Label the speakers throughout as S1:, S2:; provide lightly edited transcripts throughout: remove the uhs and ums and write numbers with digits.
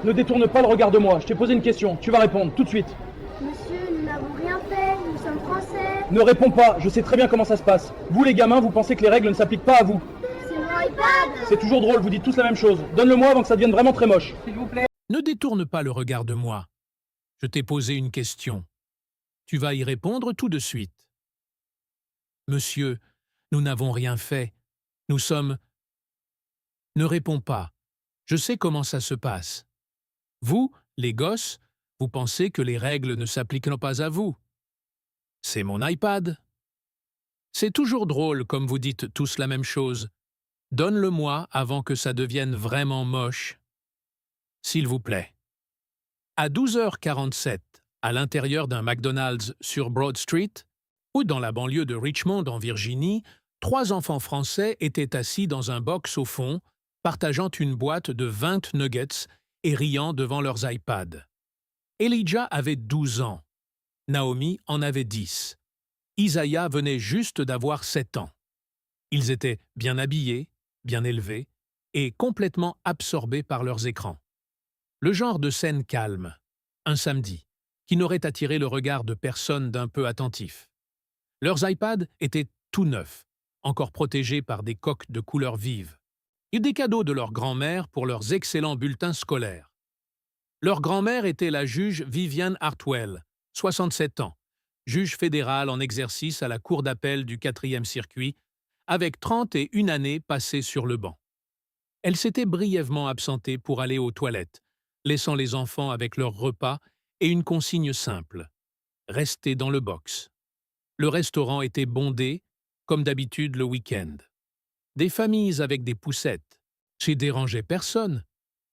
S1: Ne détourne pas le regard de moi. Je t'ai posé une question. Tu vas répondre tout de suite.
S2: Monsieur, nous n'avons rien fait, nous sommes français.
S1: Ne réponds pas. Je sais très bien comment ça se passe. Vous les gamins, vous pensez que les règles ne s'appliquent pas à vous.
S2: C'est mon iPad.
S1: C'est toujours drôle, vous dites tous la même chose. Donne-le-moi avant que ça devienne vraiment très moche. S'il vous plaît.
S3: Ne détourne pas le regard de moi. Je t'ai posé une question. Tu vas y répondre tout de suite. Monsieur, nous n'avons rien fait. Nous sommes... Ne réponds pas. Je sais comment ça se passe. Vous, les gosses, vous pensez que les règles ne s'appliquent pas à vous. C'est mon iPad. C'est toujours drôle comme vous dites tous la même chose. Donne-le-moi avant que ça devienne vraiment moche. S'il vous plaît. À 12h47, à l'intérieur d'un McDonald's sur Broad Street, ou dans la banlieue de Richmond en Virginie, 3 enfants français étaient assis dans un box au fond, partageant une boîte de 20 nuggets et riant devant leurs iPads. Elijah avait 12 ans. Naomi en avait 10. Isaiah venait juste d'avoir 7 ans. Ils étaient bien habillés, bien élevés et complètement absorbés par leurs écrans. Le genre de scène calme, un samedi, qui n'aurait attiré le regard de personne d'un peu attentif. Leurs iPads étaient tout neufs, encore protégés par des coques de couleurs vives, et des cadeaux de leur grand-mère pour leurs excellents bulletins scolaires. Leur grand-mère était la juge Vivian Hartwell, 67 ans, juge fédérale en exercice à la Cour d'appel du 4e circuit, avec 31 années passées sur le banc. Elle s'était brièvement absentée pour aller aux toilettes, laissant les enfants avec leur repas et une consigne simple : rester dans le box. Le restaurant était bondé, comme d'habitude le week-end. Des familles avec des poussettes. Ça dérangeait personne.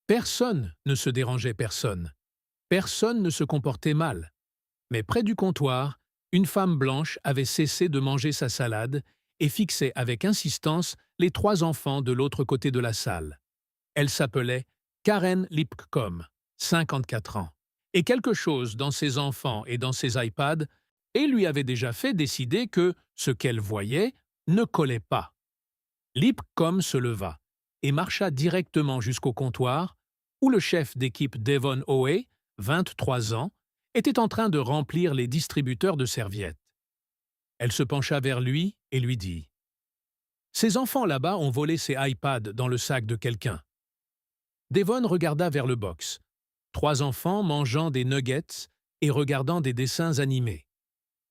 S3: Personne ne se dérangeait personne. Personne ne se comportait mal. Mais près du comptoir, une femme blanche avait cessé de manger sa salade et fixait avec insistance les 3 enfants de l'autre côté de la salle. Elle s'appelait Karen Lipcomb, 54 ans. Et quelque chose dans ses enfants et dans ses iPads et lui avait déjà fait décider que ce qu'elle voyait ne collait pas. Lipcomb se leva et marcha directement jusqu'au comptoir où le chef d'équipe Devon Hoey, 23 ans, était en train de remplir les distributeurs de serviettes. Elle se pencha vers lui et lui dit : « Ces enfants là-bas ont volé ces iPads dans le sac de quelqu'un. » Devon regarda vers le box. 3 enfants mangeant des nuggets et regardant des dessins animés.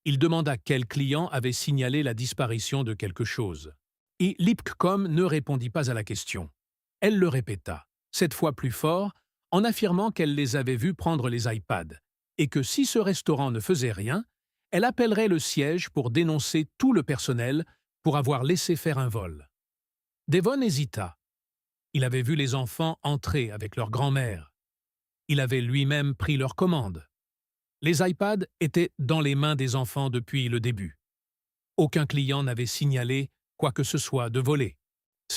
S3: Il demanda quel client avait signalé la disparition de quelque chose. Et Lipcomb ne répondit pas à la question. Elle le répéta, cette fois plus fort, en affirmant qu'elle les avait vus prendre les iPads, et que si ce restaurant ne faisait rien, elle appellerait le siège pour dénoncer tout le personnel pour avoir laissé faire un vol. Devon hésita. Il avait vu les enfants entrer avec leur grand-mère. Il avait lui-même pris leur commande. Les iPads étaient dans les mains des enfants depuis le début. Aucun client n'avait signalé quoi que ce soit de volé.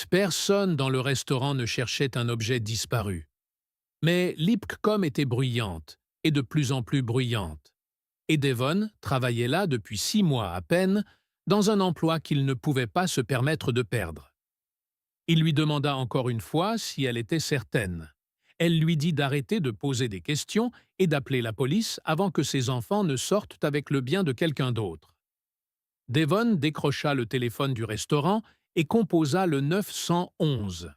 S3: Personne dans le restaurant ne cherchait un objet disparu. Mais Lipcomb était bruyante, et de plus en plus bruyante. Et Devon travaillait là depuis 6 mois à peine, dans un emploi qu'il ne pouvait pas se permettre de perdre. Il lui demanda encore une fois si elle était certaine. Elle lui dit d'arrêter de poser des questions et d'appeler la police avant que ses enfants ne sortent avec le bien de quelqu'un d'autre. Devon décrocha le téléphone du restaurant et composa le 911.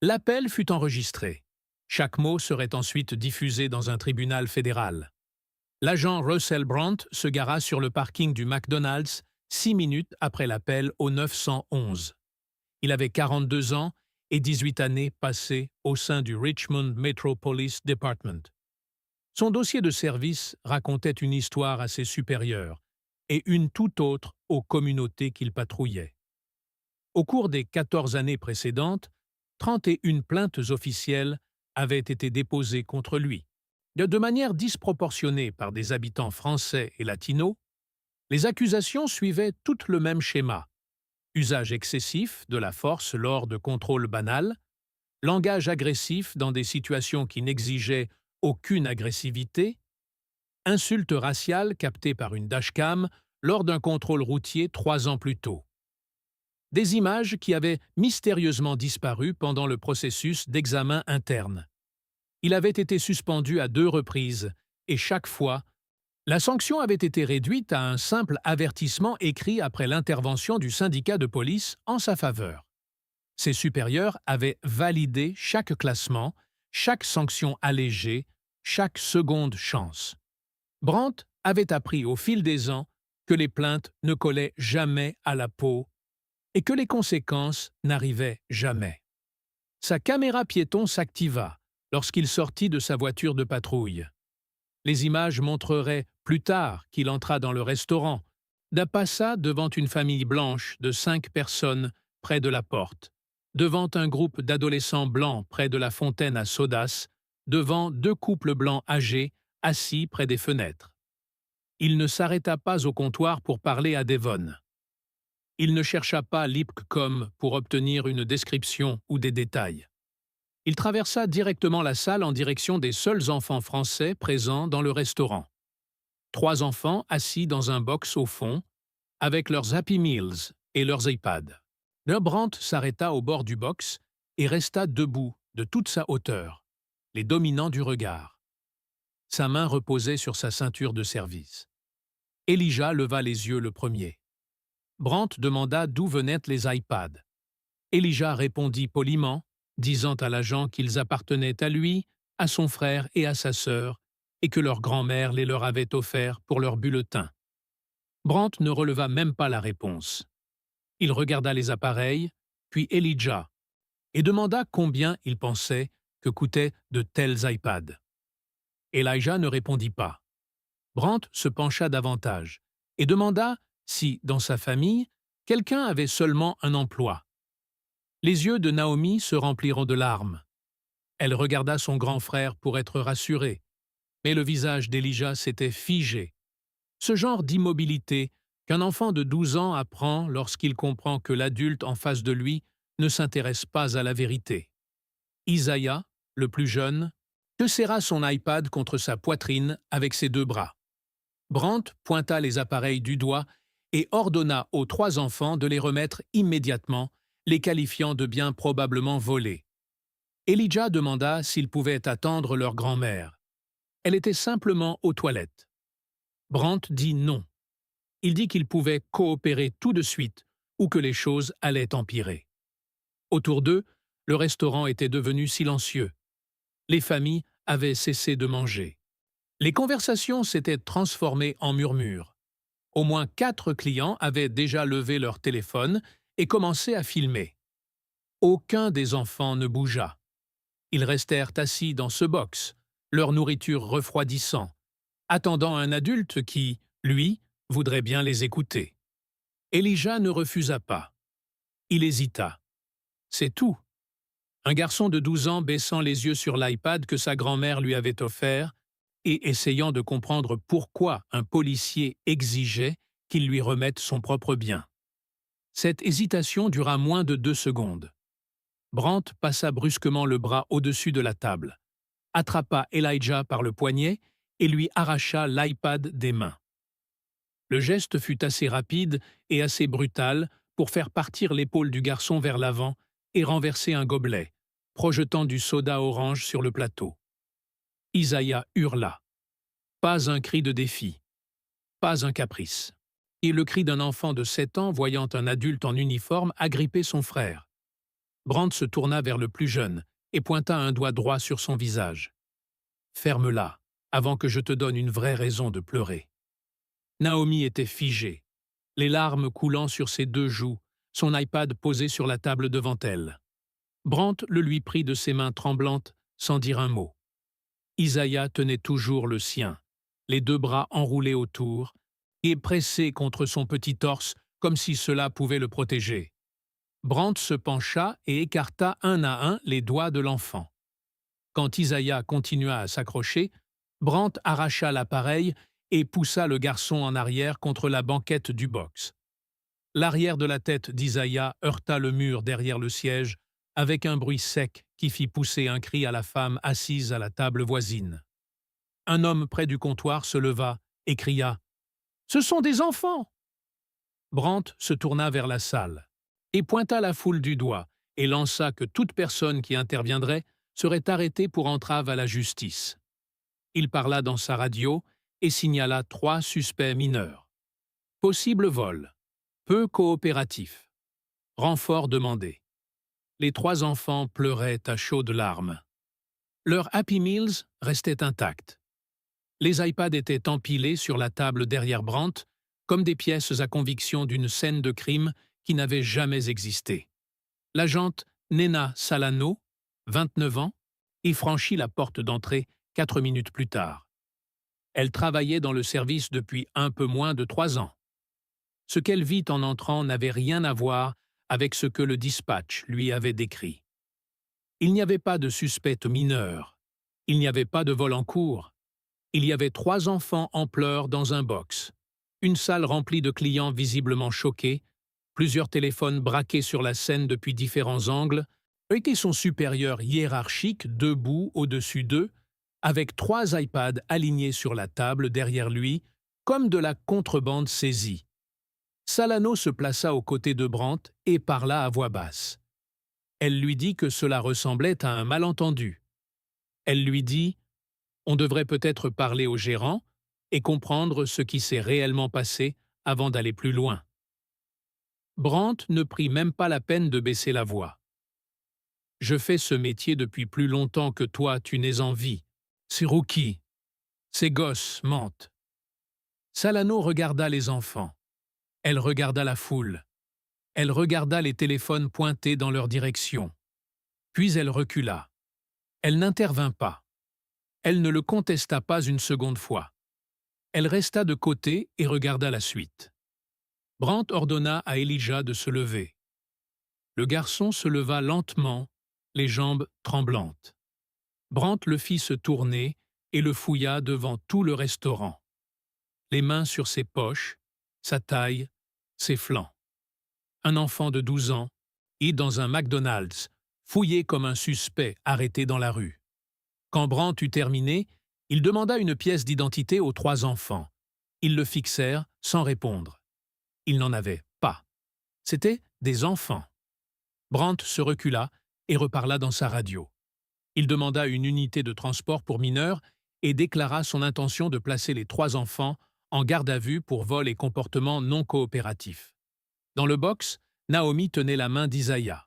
S3: L'appel fut enregistré. Chaque mot serait ensuite diffusé dans un tribunal fédéral. L'agent Russell Brandt se gara sur le parking du McDonald's 6 minutes après l'appel au 911. Il avait 42 ans et 18 années passées au sein du Richmond Metro Police Department. Son dossier de service racontait une histoire assez supérieure et une toute autre aux communautés qu'il patrouillait. Au cours des 14 années précédentes, 31 plaintes officielles avaient été déposées contre lui. De manière disproportionnée par des habitants français et latinos, les accusations suivaient toutes le même schéma: usage excessif de la force lors de contrôles banals, langage agressif dans des situations qui n'exigeaient aucune agressivité, insultes raciales captées par une dashcam lors d'un contrôle routier 3 ans plus tôt. Des images qui avaient mystérieusement disparu pendant le processus d'examen interne. Il avait été suspendu à 2 reprises, et chaque fois, la sanction avait été réduite à un simple avertissement écrit après l'intervention du syndicat de police en sa faveur. Ses supérieurs avaient validé chaque classement, chaque sanction allégée, chaque seconde chance. Brandt avait appris au fil des ans que les plaintes ne collaient jamais à la peau et que les conséquences n'arrivaient jamais. Sa caméra piéton s'activa lorsqu'il sortit de sa voiture de patrouille. Les images montreraient plus tard qu'il entra dans le restaurant, passa devant une famille blanche de 5 personnes près de la porte, devant un groupe d'adolescents blancs près de la fontaine à sodas, devant 2 couples blancs âgés assis près des fenêtres. Il ne s'arrêta pas au comptoir pour parler à Devon. Il ne chercha pas Lipscomb pour obtenir une description ou des détails. Il traversa directement la salle en direction des seuls enfants français présents dans le restaurant. 3 enfants assis dans un box au fond, avec leurs Happy Meals et leurs iPads. Brandt s'arrêta au bord du box et resta debout de toute sa hauteur, les dominant du regard. Sa main reposait sur sa ceinture de service. Elijah leva les yeux le premier. Brandt demanda d'où venaient les iPads. Elijah répondit poliment, disant à l'agent qu'ils appartenaient à lui, à son frère et à sa sœur, et que leur grand-mère les leur avait offerts pour leur bulletin. Brandt ne releva même pas la réponse. Il regarda les appareils, puis Elijah, et demanda combien il pensait que coûtaient de tels iPads. Elijah ne répondit pas. Brandt se pencha davantage et demanda si, dans sa famille, quelqu'un avait seulement un emploi. Les yeux de Naomi se rempliront de larmes. Elle regarda son grand frère pour être rassurée, mais le visage d'Elijah s'était figé. Ce genre d'immobilité qu'un enfant de 12 ans apprend lorsqu'il comprend que l'adulte en face de lui ne s'intéresse pas à la vérité. Isaiah, le plus jeune, se serra son iPad contre sa poitrine avec ses 2 bras. Brandt pointa les appareils du doigt et ordonna aux 3 enfants de les remettre immédiatement, les qualifiant de bien probablement volés. Elijah demanda s'ils pouvaient attendre leur grand-mère. Elle était simplement aux toilettes. Brandt dit non. Il dit qu'ils pouvaient coopérer tout de suite ou que les choses allaient empirer. Autour d'eux, le restaurant était devenu silencieux. Les familles avaient cessé de manger. Les conversations s'étaient transformées en murmures. Au moins 4 clients avaient déjà levé leur téléphone et commencé à filmer. Aucun des enfants ne bougea. Ils restèrent assis dans ce box, leur nourriture refroidissant, attendant un adulte qui, lui, voudrait bien les écouter. Elijah ne refusa pas. Il hésita. C'est tout. Un garçon de 12 ans baissant les yeux sur l'iPad que sa grand-mère lui avait offert et essayant de comprendre pourquoi un policier exigeait qu'il lui remette son propre bien. Cette hésitation dura moins de 2 secondes. Brandt passa brusquement le bras au-dessus de la table, attrapa Elijah par le poignet et lui arracha l'iPad des mains. Le geste fut assez rapide et assez brutal pour faire partir l'épaule du garçon vers l'avant et renverser un gobelet, projetant du soda orange sur le plateau. Isaiah hurla. Pas un cri de défi, pas un caprice. Et le cri d'un enfant de 7 ans voyant un adulte en uniforme agripper son frère. Brandt se tourna vers le plus jeune et pointa un doigt droit sur son visage. « Ferme-la, avant que je te donne une vraie raison de pleurer. » Naomi était figée, les larmes coulant sur ses 2 joues, son iPad posé sur la table devant elle. Brandt le lui prit de ses mains tremblantes sans dire un mot. Isaiah tenait toujours le sien, les 2 bras enroulés autour, et pressé contre son petit torse comme si cela pouvait le protéger. Brandt se pencha et écarta un à un les doigts de l'enfant. Quand Isaiah continua à s'accrocher, Brandt arracha l'appareil et poussa le garçon en arrière contre la banquette du box. L'arrière de la tête d'Isaiah heurta le mur derrière le siège avec un bruit sec qui fit pousser un cri à la femme assise à la table voisine. Un homme près du comptoir se leva et cria « Ce sont des enfants !» Brandt se tourna vers la salle et pointa la foule du doigt et lança que toute personne qui interviendrait serait arrêté pour entrave à la justice. Il parla dans sa radio et signala 3 suspects mineurs. Possible vol. Peu coopératif. Renfort demandé. Les 3 enfants pleuraient à chaudes larmes. Leurs Happy Meals restaient intacts. Les iPads étaient empilés sur la table derrière Brandt comme des pièces à conviction d'une scène de crime qui n'avait jamais existé. L'agente Nena Salano, 29 ans, y franchit la porte d'entrée 4 minutes plus tard. Elle travaillait dans le service depuis un peu moins de 3 ans. Ce qu'elle vit en entrant n'avait rien à voir avec ce que le dispatch lui avait décrit. Il n'y avait pas de suspecte mineure. Il n'y avait pas de vol en cours. Il y avait 3 enfants en pleurs dans un box. Une salle remplie de clients visiblement choqués, plusieurs téléphones braqués sur la scène depuis différents angles, et son supérieur hiérarchique debout au-dessus d'eux, avec 3 iPads alignés sur la table derrière lui, comme de la contrebande saisie. Salano se plaça aux côtés de Brandt et parla à voix basse. Elle lui dit que cela ressemblait à un malentendu. Elle lui dit « On devrait peut-être parler au gérant et comprendre ce qui s'est réellement passé avant d'aller plus loin. » Brandt ne prit même pas la peine de baisser la voix. « Je fais ce métier depuis plus longtemps que toi, tu n'es en vie. Ces rookies, ces gosses mentent. » Salano regarda les enfants. Elle regarda la foule. Elle regarda les téléphones pointés dans leur direction. Puis elle recula. Elle n'intervint pas. Elle ne le contesta pas une seconde fois. Elle resta de côté et regarda la suite. Brandt ordonna à Elijah de se lever. Le garçon se leva lentement, les jambes tremblantes. Brandt le fit se tourner et le fouilla devant tout le restaurant. Les mains sur ses poches, sa taille, ses flancs. Un enfant de 12 ans, et dans un McDonald's, fouillé comme un suspect arrêté dans la rue. Quand Brandt eut terminé, il demanda une pièce d'identité aux 3 enfants. Ils le fixèrent sans répondre. Ils n'en avaient pas. C'étaient des enfants. Brandt se recula et reparla dans sa radio. Il demanda une unité de transport pour mineurs et déclara son intention de placer les 3 enfants en garde à vue pour vol et comportement non coopératif. Dans le box, Naomi tenait la main d'Isaiah.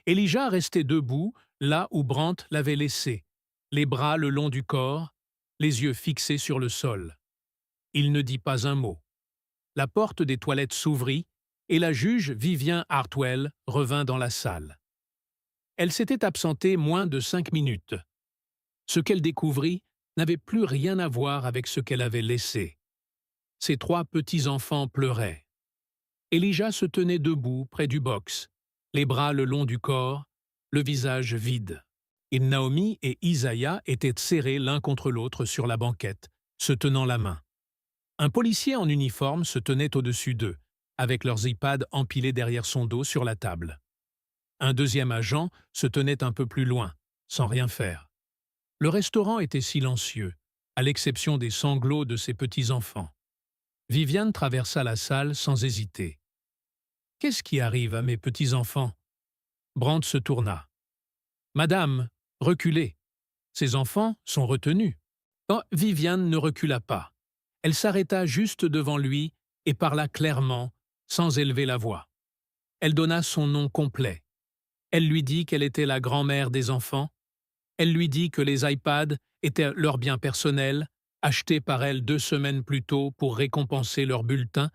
S3: Elijah restait debout, là où Brandt l'avait laissé, les bras le long du corps, les yeux fixés sur le sol. Il ne dit pas un mot. La porte des toilettes s'ouvrit et la juge Vivian Hartwell revint dans la salle. Elle s'était absentée moins de 5 minutes. Ce qu'elle découvrit n'avait plus rien à voir avec ce qu'elle avait laissé. Ses 3 petits-enfants pleuraient. Elijah se tenait debout près du box, les bras le long du corps, le visage vide. Et Naomi et Isaiah étaient serrés l'un contre l'autre sur la banquette, se tenant la main. Un policier en uniforme se tenait au-dessus d'eux, avec leurs iPads empilés derrière son dos sur la table. Un deuxième agent se tenait un peu plus loin, sans rien faire. Le restaurant était silencieux, à l'exception des sanglots de ses petits-enfants. Viviane traversa la salle sans hésiter. « Qu'est-ce qui arrive à mes petits-enfants » Brandt se tourna. « Madame, reculez. Ces enfants sont retenus. » Oh, Viviane ne recula pas. Elle s'arrêta juste devant lui et parla clairement, sans élever la voix. Elle donna son nom complet. Elle lui dit qu'elle était la grand-mère des enfants. Elle lui dit que les iPads étaient leur bien personnel, achetés par elle 2 semaines plus tôt pour récompenser leur bulletin,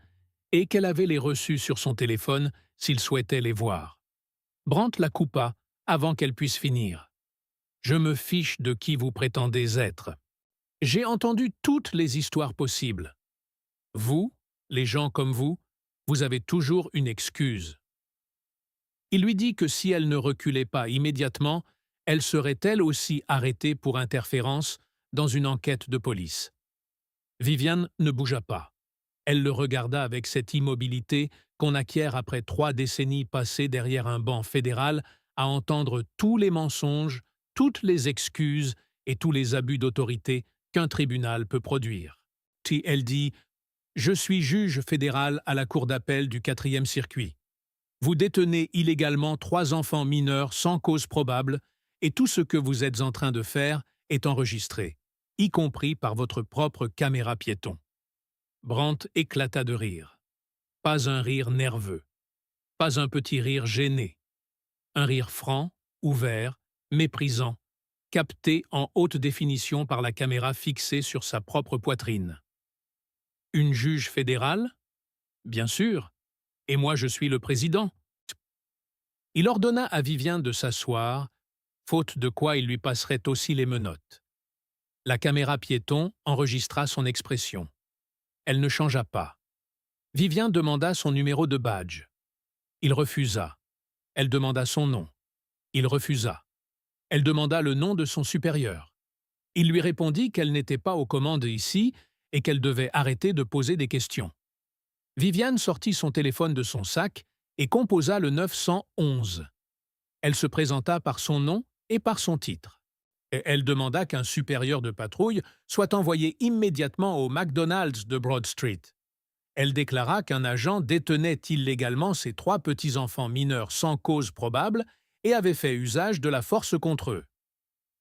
S3: et qu'elle avait les reçus sur son téléphone s'il souhaitait les voir. Brandt la coupa avant qu'elle puisse finir. « Je me fiche de qui vous prétendez être. J'ai entendu toutes les histoires possibles. Vous, les gens comme vous avez toujours une excuse. » Il lui dit que si elle ne reculait pas immédiatement, elle serait elle aussi arrêtée pour interférence dans une enquête de police. Viviane ne bougea pas. Elle le regarda avec cette immobilité qu'on acquiert après 3 décennies passées derrière un banc fédéral à entendre tous les mensonges, toutes les excuses et tous les abus d'autorité qu'un tribunal peut produire. Puis elle dit « Je suis juge fédéral à la cour d'appel du 4e circuit. Vous détenez illégalement 3 enfants mineurs sans cause probable et tout ce que vous êtes en train de faire est enregistré, y compris par votre propre caméra piéton. Brandt éclata de rire. Pas un rire nerveux, pas un petit rire gêné. Un rire franc, ouvert, méprisant, capté en haute définition par la caméra fixée sur sa propre poitrine. Une juge fédérale? Bien sûr. Et moi je suis le président. Il ordonna à Viviane de s'asseoir, faute de quoi il lui passerait aussi les menottes. La caméra piéton enregistra son expression. Elle ne changea pas. Viviane demanda son numéro de badge. Il refusa. Elle demanda son nom. Il refusa. Elle demanda le nom de son supérieur. Il lui répondit qu'elle n'était pas aux commandes ici et qu'elle devait arrêter de poser des questions. Viviane sortit son téléphone de son sac et composa le 911. Elle se présenta par son nom et par son titre. Et elle demanda qu'un supérieur de patrouille soit envoyé immédiatement au McDonald's de Broad Street. Elle déclara qu'un agent détenait illégalement ses 3 petits-enfants mineurs sans cause probable et avait fait usage de la force contre eux.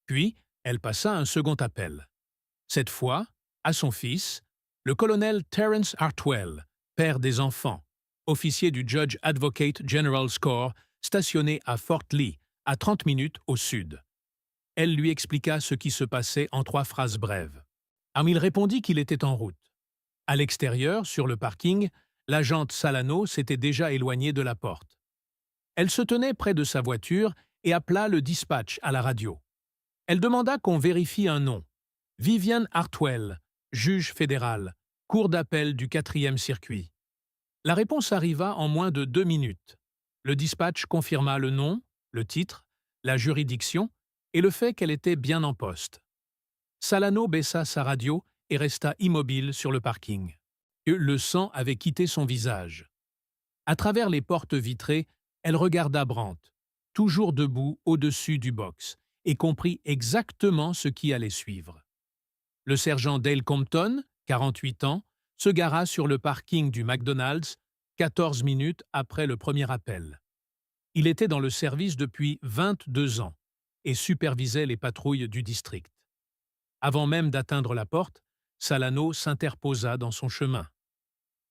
S3: Puis, elle passa un second appel. Cette fois, à son fils, le colonel Terence Hartwell, père des enfants, officier du Judge Advocate General's Corps, stationné à Fort Lee, à 30 minutes au sud. Elle lui expliqua ce qui se passait en 3 phrases brèves. Il répondit qu'il était en route. À l'extérieur, sur le parking, l'agente Salano s'était déjà éloignée de la porte. Elle se tenait près de sa voiture et appela le dispatch à la radio. Elle demanda qu'on vérifie un nom. Viviane Hartwell, juge fédéral, cour d'appel du 4e circuit. La réponse arriva en moins de 2 minutes. Le dispatch confirma le nom, le titre, la juridiction et le fait qu'elle était bien en poste. Salano baissa sa radio et resta immobile sur le parking. Le sang avait quitté son visage. À travers les portes vitrées, elle regarda Brandt, toujours debout au-dessus du box, et comprit exactement ce qui allait suivre. Le sergent Dale Compton, 48 ans, se gara sur le parking du McDonald's 14 minutes après le premier appel. Il était dans le service depuis 22 ans et supervisait les patrouilles du district. Avant même d'atteindre la porte, Salano s'interposa dans son chemin.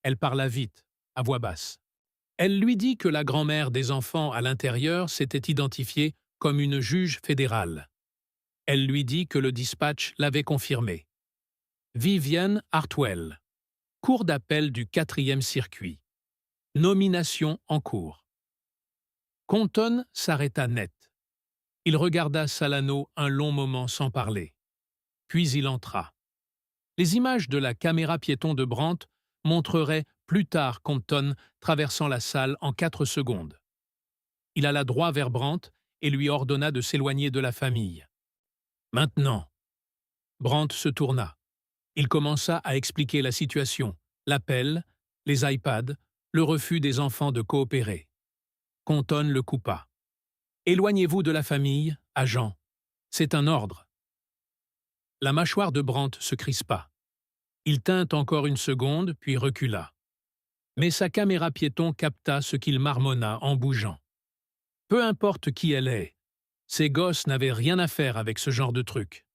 S3: Elle parla vite, à voix basse. Elle lui dit que la grand-mère des enfants à l'intérieur s'était identifiée comme une juge fédérale. Elle lui dit que le dispatch l'avait confirmé. Viviane Hartwell, cour d'appel du 4e circuit. Nomination en cours. Compton s'arrêta net. Il regarda Salano un long moment sans parler. Puis il entra. Les images de la caméra piéton de Brandt montreraient plus tard Compton traversant la salle en 4 secondes. Il alla droit vers Brandt et lui ordonna de s'éloigner de la famille. Maintenant. Brandt se tourna. Il commença à expliquer la situation, l'appel, les iPads, le refus des enfants de coopérer. Compton le coupa. « Éloignez-vous de la famille, agent. C'est un ordre. » La mâchoire de Brandt se crispa. Il tint encore une seconde, puis recula. Mais sa caméra piéton capta ce qu'il marmonna en bougeant. Peu importe qui elle est, ces gosses n'avaient rien à faire avec ce genre de truc.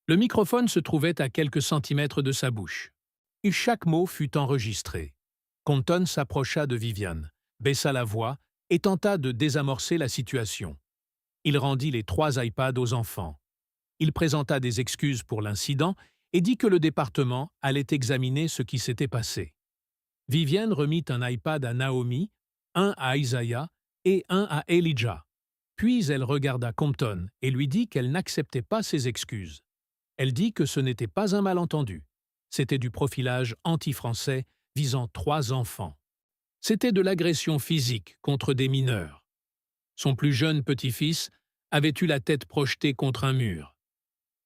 S3: Le microphone se trouvait à quelques centimètres de sa bouche. Et chaque mot fut enregistré. Compton s'approcha de Viviane, baissa la voix et tenta de désamorcer la situation. Il rendit les 3 iPads aux enfants. Il présenta des excuses pour l'incident et dit que le département allait examiner ce qui s'était passé. Viviane remit un iPad à Naomi, un à Isaiah et un à Elijah. Puis elle regarda Compton et lui dit qu'elle n'acceptait pas ses excuses. Elle dit que ce n'était pas un malentendu. C'était du profilage anti-français visant 3 enfants. C'était de l'agression physique contre des mineurs. Son plus jeune petit-fils avait eu la tête projetée contre un mur.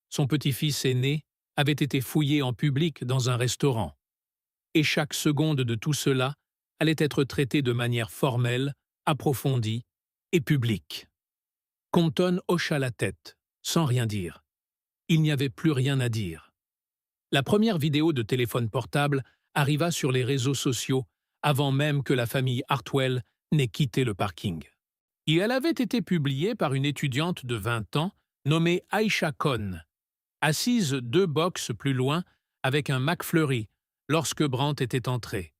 S3: Son petit-fils aîné avait été fouillé en public dans un restaurant. Et chaque seconde de tout cela allait être traitée de manière formelle, approfondie et publique. Compton hocha la tête, sans rien dire. Il n'y avait plus rien à dire. La première vidéo de téléphone portable arriva sur les réseaux sociaux avant même que la famille Hartwell n'ait quitté le parking. et elle avait été publiée par une étudiante de 20 ans nommée Aisha Cohn, assise 2 boxes plus loin avec un McFlurry lorsque Brandt était entré.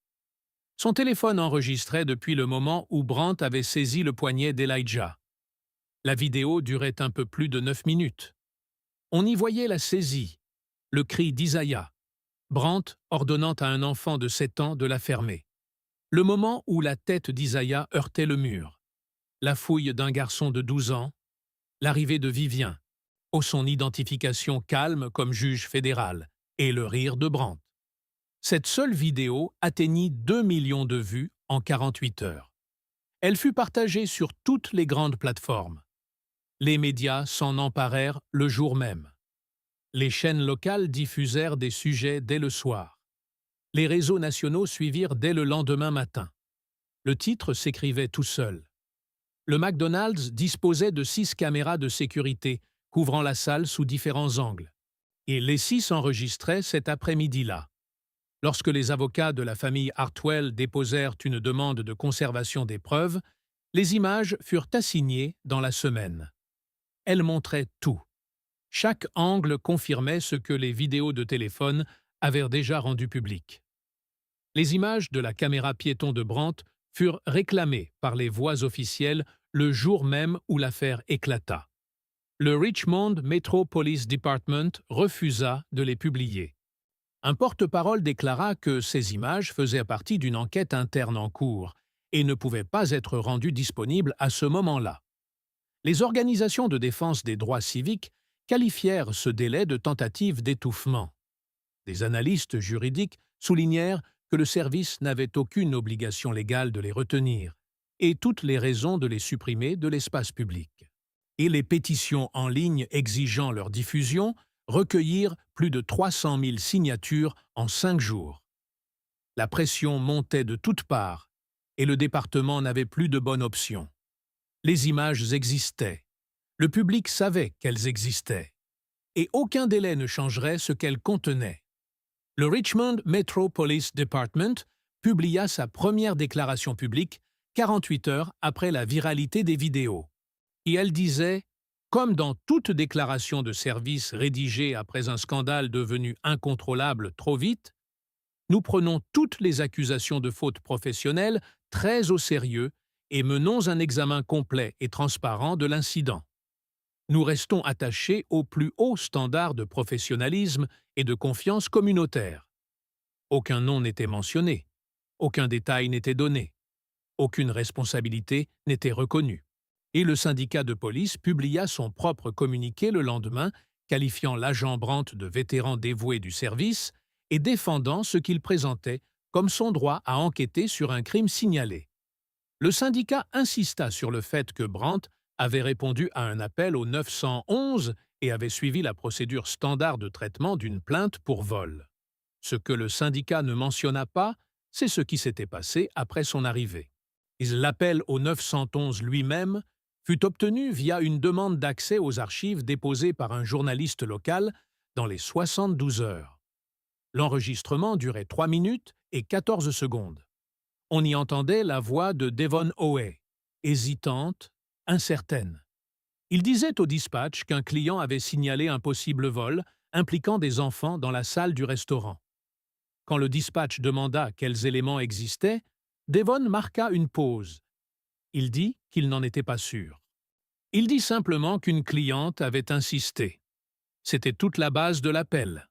S3: Son téléphone enregistrait depuis le moment où Brandt avait saisi le poignet d'Elijah. La vidéo durait un peu plus de 9 minutes. On y voyait la saisie, le cri d'Isaiah, Brandt ordonnant à un enfant de 7 ans de la fermer. Le moment où la tête d'Isaiah heurtait le mur. La fouille d'un garçon de 12 ans. L'arrivée de Vivien, son identification calme comme juge fédéral, et le rire de Brandt. Cette seule vidéo atteignit 2 millions de vues en 48 heures. Elle fut partagée sur toutes les grandes plateformes. Les médias s'en emparèrent le jour même. Les chaînes locales diffusèrent des sujets dès le soir. Les réseaux nationaux suivirent dès le lendemain matin. Le titre s'écrivait tout seul. Le McDonald's disposait de 6 caméras de sécurité couvrant la salle sous différents angles. Et les 6 enregistraient cet après-midi-là. Lorsque les avocats de la famille Hartwell déposèrent une demande de conservation des preuves, les images furent assignées dans la semaine. Elles montraient tout. Chaque angle confirmait ce que les vidéos de téléphone avaient déjà rendu public. Les images de la caméra piéton de Brandt furent réclamées par les voix officielles le jour même où l'affaire éclata. Le Richmond Metro Police Department refusa de les publier. Un porte-parole déclara que ces images faisaient partie d'une enquête interne en cours et ne pouvaient pas être rendues disponibles à ce moment-là. Les organisations de défense des droits civiques qualifièrent ce délai de tentative d'étouffement. Des analystes juridiques soulignèrent que le service n'avait aucune obligation légale de les retenir et toutes les raisons de les supprimer de l'espace public. Et les pétitions en ligne exigeant leur diffusion recueillirent plus de 300 000 signatures en 5 jours. La pression montait de toutes parts et le département n'avait plus de bonne option. Les images existaient. Le public savait qu'elles existaient. Et aucun délai ne changerait ce qu'elles contenaient. Le Richmond Metro Police Department publia sa première déclaration publique 48 heures après la viralité des vidéos. Et elle disait « Comme dans toute déclaration de service rédigée après un scandale devenu incontrôlable trop vite, nous prenons toutes les accusations de faute professionnelle très au sérieux et menons un examen complet et transparent de l'incident. Nous restons attachés au plus haut standard de professionnalisme et de confiance communautaire. Aucun nom n'était mentionné, aucun détail n'était donné, aucune responsabilité n'était reconnue. Et le syndicat de police publia son propre communiqué le lendemain, qualifiant l'agent Brandt de vétéran dévoué du service et défendant ce qu'il présentait comme son droit à enquêter sur un crime signalé. Le syndicat insista sur le fait que Brandt avait répondu à un appel au 911 et avait suivi la procédure standard de traitement d'une plainte pour vol. Ce que le syndicat ne mentionna pas, c'est ce qui s'était passé après son arrivée. L'appel au 911 lui-même fut obtenu via une demande d'accès aux archives déposée par un journaliste local dans les 72 heures. L'enregistrement durait 3 minutes et 14 secondes. On y entendait la voix de Devon Hoey, hésitante, incertaine. Il disait au dispatch qu'un client avait signalé un possible vol impliquant des enfants dans la salle du restaurant. Quand le dispatch demanda quels éléments existaient, Devon marqua une pause. Il dit qu'il n'en était pas sûr. Il dit simplement qu'une cliente avait insisté. C'était toute la base de l'appel.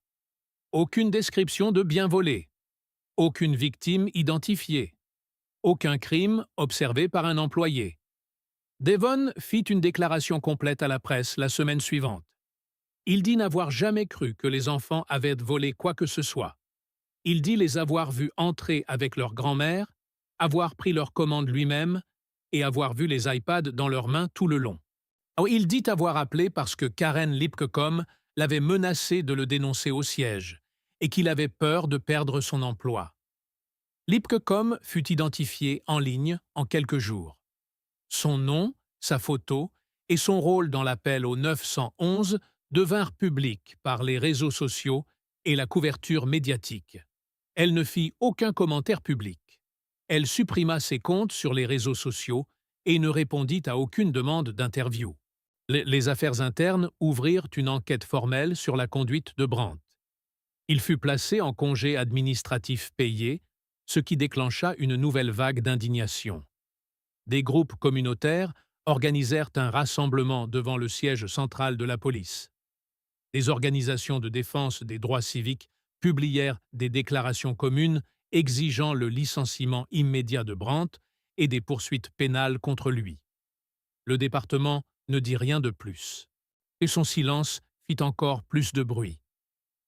S3: Aucune description de bien volé. Aucune victime identifiée. Aucun crime observé par un employé. Devon fit une déclaration complète à la presse la semaine suivante. Il dit n'avoir jamais cru que les enfants avaient volé quoi que ce soit. Il dit les avoir vus entrer avec leur grand-mère, avoir pris leur commande lui-même et avoir vu les iPads dans leurs mains tout le long. Il dit avoir appelé parce que Karen Lipkecom l'avait menacé de le dénoncer au siège et qu'il avait peur de perdre son emploi. Lipkecom fut identifié en ligne en quelques jours. Son nom, sa photo et son rôle dans l'appel au 911 devinrent publics par les réseaux sociaux et la couverture médiatique. Elle ne fit aucun commentaire public. Elle supprima ses comptes sur les réseaux sociaux et ne répondit à aucune demande d'interview. Les affaires internes ouvrirent une enquête formelle sur la conduite de Brandt. Il fut placé en congé administratif payé, ce qui déclencha une nouvelle vague d'indignation. Des groupes communautaires organisèrent un rassemblement devant le siège central de la police. Des organisations de défense des droits civiques publièrent des déclarations communes exigeant le licenciement immédiat de Brandt et des poursuites pénales contre lui. Le département ne dit rien de plus. Et son silence fit encore plus de bruit.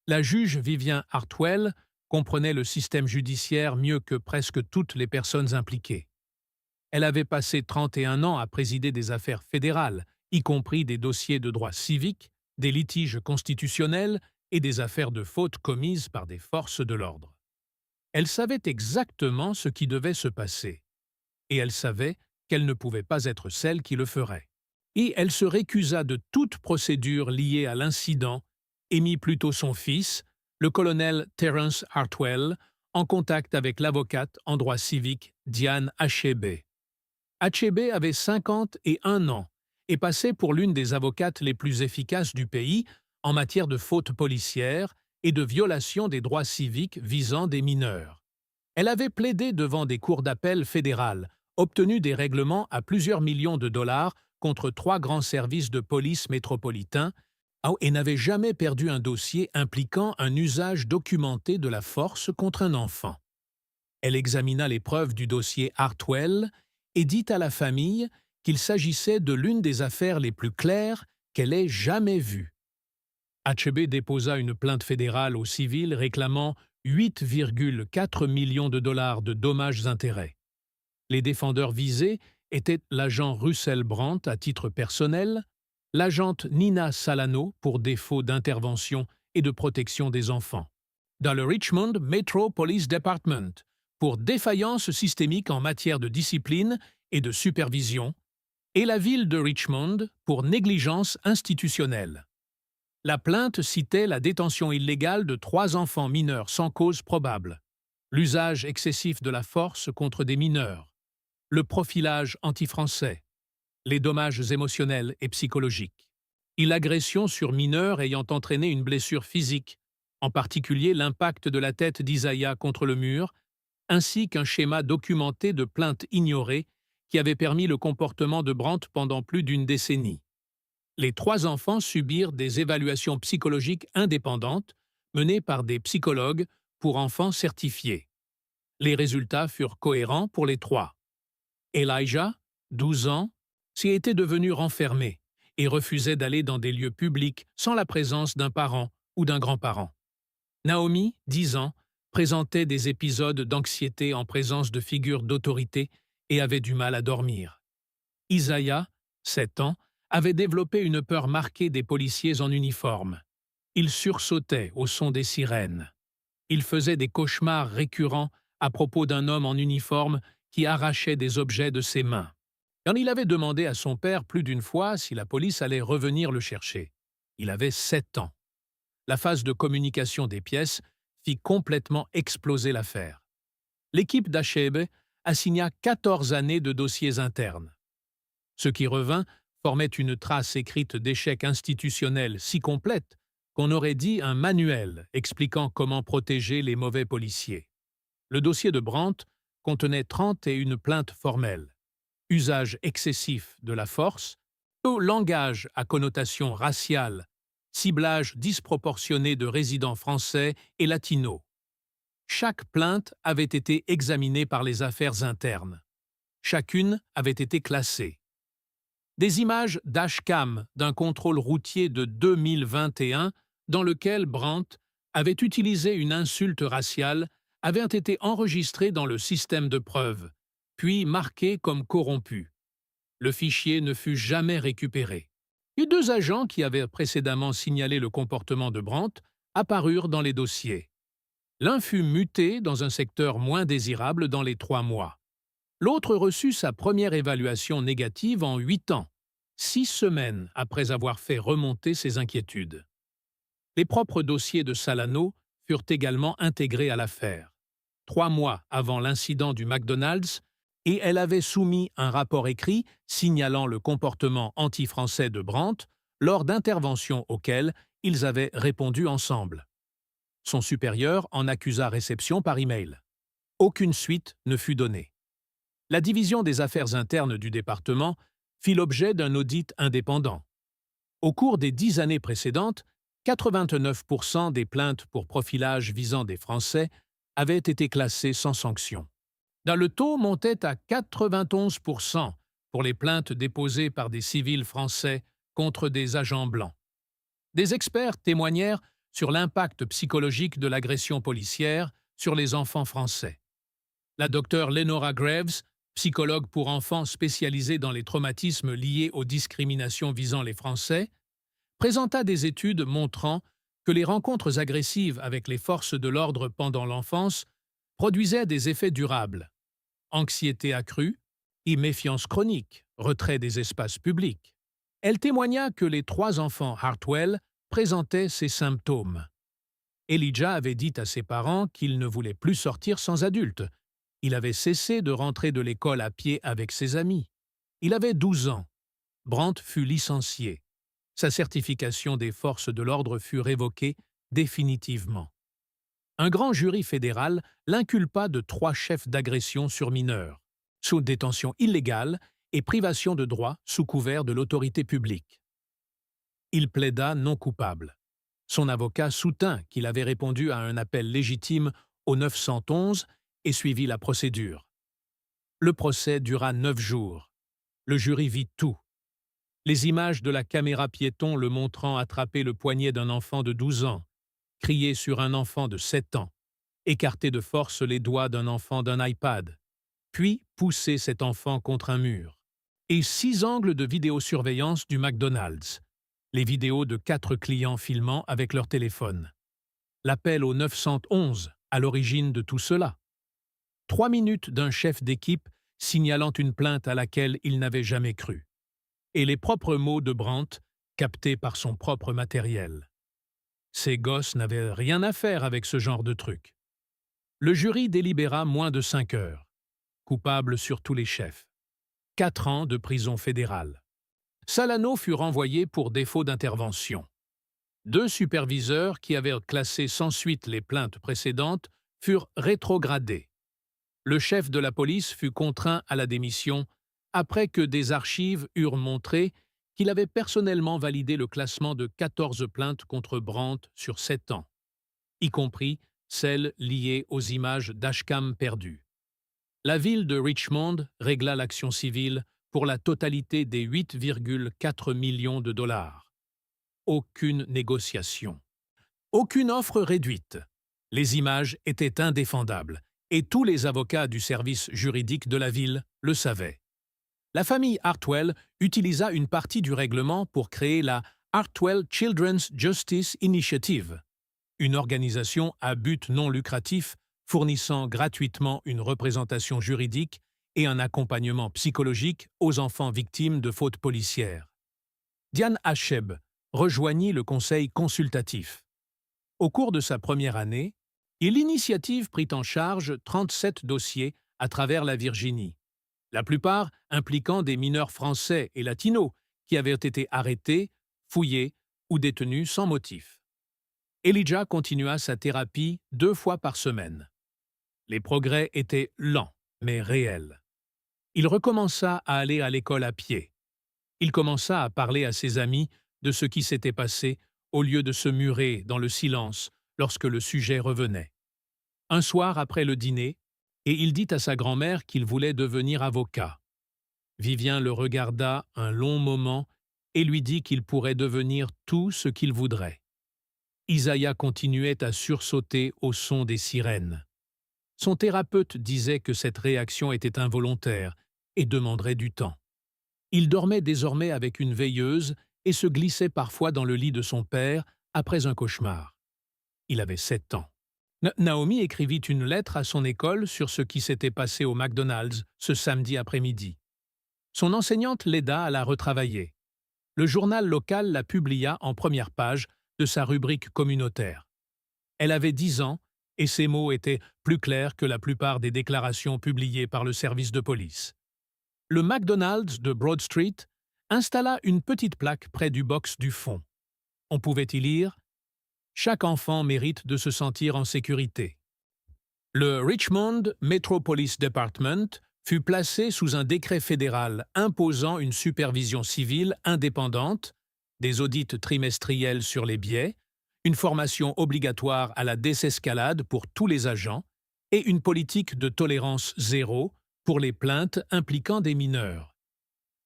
S3: La juge Vivian Hartwell comprenait le système judiciaire mieux que presque toutes les personnes impliquées. Elle avait passé 31 ans à présider des affaires fédérales, y compris des dossiers de droit civique, des litiges constitutionnels et des affaires de fautes commises par des forces de l'ordre. Elle savait exactement ce qui devait se passer, et elle savait qu'elle ne pouvait pas être celle qui le ferait. Et elle se récusa de toute procédure liée à l'incident et mit plutôt son fils, le colonel Terence Hartwell, en contact avec l'avocate en droit civique Diane Achebe. Achebe avait 51 ans et passait pour l'une des avocates les plus efficaces du pays en matière de fautes policières et de violation des droits civiques visant des mineurs. Elle avait plaidé devant des cours d'appel fédérales, obtenu des règlements à plusieurs millions de dollars contre 3 grands services de police métropolitains et n'avait jamais perdu un dossier impliquant un usage documenté de la force contre un enfant. Elle examina les preuves du dossier Hartwell et dit à la famille qu'il s'agissait de l'une des affaires les plus claires qu'elle ait jamais vues. Achebe déposa une plainte fédérale au civil réclamant 8,4 millions de dollars de dommages-intérêts. Les défendeurs visés étaient l'agent Russell Brandt à titre personnel, l'agente Nina Salano pour défaut d'intervention et de protection des enfants, dans le Richmond Metro Police Department pour défaillance systémique en matière de discipline et de supervision, et la ville de Richmond pour négligence institutionnelle. La plainte citait la détention illégale de 3 enfants mineurs sans cause probable, l'usage excessif de la force contre des mineurs, le profilage anti-français, les dommages émotionnels et psychologiques, et l'agression sur mineurs ayant entraîné une blessure physique, en particulier l'impact de la tête d'Isaiah contre le mur, ainsi qu'un schéma documenté de plaintes ignorées qui avait permis le comportement de Brandt pendant plus d'une décennie. Les 3 enfants subirent des évaluations psychologiques indépendantes menées par des psychologues pour enfants certifiés. Les résultats furent cohérents pour les 3. Elijah, 12 ans, s'y était devenu renfermé et refusait d'aller dans des lieux publics sans la présence d'un parent ou d'un grand-parent. Naomi, 10 ans, présentait des épisodes d'anxiété en présence de figures d'autorité et avait du mal à dormir. Isaiah, 7 ans, avait développé une peur marquée des policiers en uniforme. Il sursautait au son des sirènes. Il faisait des cauchemars récurrents à propos d'un homme en uniforme qui arrachait des objets de ses mains. Il avait demandé à son père plus d'une fois si la police allait revenir le chercher. Il avait 7 ans. La phase de communication des pièces fit complètement exploser l'affaire. L'équipe d'Achebe assigna 14 années de dossiers internes. Ce qui revint formait une trace écrite d'échec institutionnel si complète qu'on aurait dit un manuel expliquant comment protéger les mauvais policiers. Le dossier de Brandt contenait 31 plaintes formelles, usage excessif de la force, langage à connotation raciale, ciblage disproportionné de résidents français et latinos. Chaque plainte avait été examinée par les affaires internes. Chacune avait été classée. Des images dashcam d'un contrôle routier de 2021 dans lequel Brandt avait utilisé une insulte raciale avaient été enregistrées dans le système de preuves, puis marquées comme corrompues. Le fichier ne fut jamais récupéré. Les 2 agents qui avaient précédemment signalé le comportement de Brandt apparurent dans les dossiers. L'un fut muté dans un secteur moins désirable dans les 3 mois. L'autre reçut sa première évaluation négative en 8 ans, 6 semaines après avoir fait remonter ses inquiétudes. Les propres dossiers de Salano furent également intégrés à l'affaire. 3 mois avant l'incident du McDonald's, et elle avait soumis un rapport écrit signalant le comportement anti-français de Brandt lors d'interventions auxquelles ils avaient répondu ensemble. Son supérieur en accusa réception par email. Aucune suite ne fut donnée. La division des affaires internes du département fit l'objet d'un audit indépendant. Au cours des 10 années précédentes, 89% des plaintes pour profilage visant des Français avaient été classées sans sanction. Le taux montait à 91% pour les plaintes déposées par des civils français contre des agents blancs. Des experts témoignèrent sur l'impact psychologique de l'agression policière sur les enfants français. La docteure Lenora Graves, psychologue pour enfants spécialisée dans les traumatismes liés aux discriminations visant les Français, présenta des études montrant que les rencontres agressives avec les forces de l'ordre pendant l'enfance produisaient des effets durables. Anxiété accrue et méfiance chronique, retrait des espaces publics. Elle témoigna que les 3 enfants Hartwell présentaient ces symptômes. Elijah avait dit à ses parents qu'il ne voulait plus sortir sans adultes. Il avait cessé de rentrer de l'école à pied avec ses amis. Il avait 12 ans. Brandt fut licencié. Sa certification des forces de l'ordre fut révoquée définitivement. Un grand jury fédéral l'inculpa de 3 chefs d'agression sur mineurs, sous détention illégale et privation de droits sous couvert de l'autorité publique. Il plaida non coupable. Son avocat soutint qu'il avait répondu à un appel légitime au 911 et suivi la procédure. Le procès dura 9 jours. Le jury vit tout. Les images de la caméra piéton le montrant attraper le poignet d'un enfant de 12 ans, crier sur un enfant de 7 ans, écarter de force les doigts d'un enfant d'un iPad, puis pousser cet enfant contre un mur. Et 6 angles de vidéosurveillance du McDonald's, les vidéos de 4 clients filmant avec leur téléphone. L'appel au 911 à l'origine de tout cela. 3 minutes d'un chef d'équipe signalant une plainte à laquelle il n'avait jamais cru. Et les propres mots de Brandt, captés par son propre matériel. Ces gosses n'avaient rien à faire avec ce genre de truc. Le jury délibéra moins de 5 heures. Coupable sur tous les chefs. 4 ans de prison fédérale. Salano fut renvoyé pour défaut d'intervention. 2 superviseurs qui avaient classé sans suite les plaintes précédentes furent rétrogradés. Le chef de la police fut contraint à la démission après que des archives eurent montré qu'il avait personnellement validé le classement de 14 plaintes contre Brandt sur 7 ans, y compris celles liées aux images dashcam perdues. La ville de Richmond régla l'action civile pour la totalité des 8,4 millions de dollars. Aucune négociation. Aucune offre réduite. Les images étaient indéfendables, et tous les avocats du service juridique de la ville le savaient. La famille Hartwell utilisa une partie du règlement pour créer la Hartwell Children's Justice Initiative, une organisation à but non lucratif fournissant gratuitement une représentation juridique et un accompagnement psychologique aux enfants victimes de fautes policières. Diane Hacheb rejoignit le conseil consultatif. Au cours de sa première année, l'initiative prit en charge 37 dossiers à travers la Virginie, la plupart impliquant des mineurs français et latinos qui avaient été arrêtés, fouillés ou détenus sans motif. Elijah continua sa thérapie 2 fois par semaine. Les progrès étaient lents, mais réels. Il recommença à aller à l'école à pied. Il commença à parler à ses amis de ce qui s'était passé au lieu de se murer dans le silence lorsque le sujet revenait. Un soir après le dîner, et il dit à sa grand-mère qu'il voulait devenir avocat. Vivien le regarda un long moment et lui dit qu'il pourrait devenir tout ce qu'il voudrait. Isaiah continuait à sursauter au son des sirènes. Son thérapeute disait que cette réaction était involontaire et demanderait du temps. Il dormait désormais avec une veilleuse et se glissait parfois dans le lit de son père après un cauchemar. Il avait 7 ans. Naomi écrivit une lettre à son école sur ce qui s'était passé au McDonald's ce samedi après-midi. Son enseignante l'aida à la retravailler. Le journal local la publia en première page de sa rubrique communautaire. Elle avait 10 ans Et ces mots étaient plus clairs que la plupart des déclarations publiées par le service de police. Le McDonald's de Broad Street installa une petite plaque près du box du fond. On pouvait y lire « Chaque enfant mérite de se sentir en sécurité ». Le Richmond Metropolis Department fut placé sous un décret fédéral imposant une supervision civile indépendante, des audits trimestriels sur les biais, une formation obligatoire à la désescalade pour tous les agents et une politique de tolérance zéro pour les plaintes impliquant des mineurs.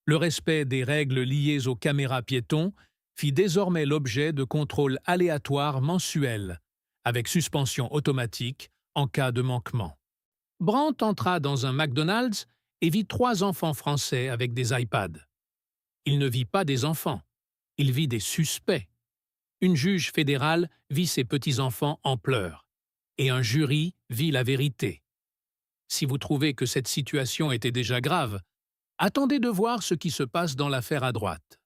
S3: Le respect des règles liées aux caméras piétons fit désormais l'objet de contrôles aléatoires mensuels, avec suspension automatique en cas de manquement. Brandt entra dans un McDonald's et vit 3 enfants français avec des iPads. Il ne vit pas des enfants, il vit des suspects. Une juge fédérale vit ses petits-enfants en pleurs, et un jury vit la vérité. Si vous trouvez que cette situation était déjà grave, attendez de voir ce qui se passe dans l'affaire à droite.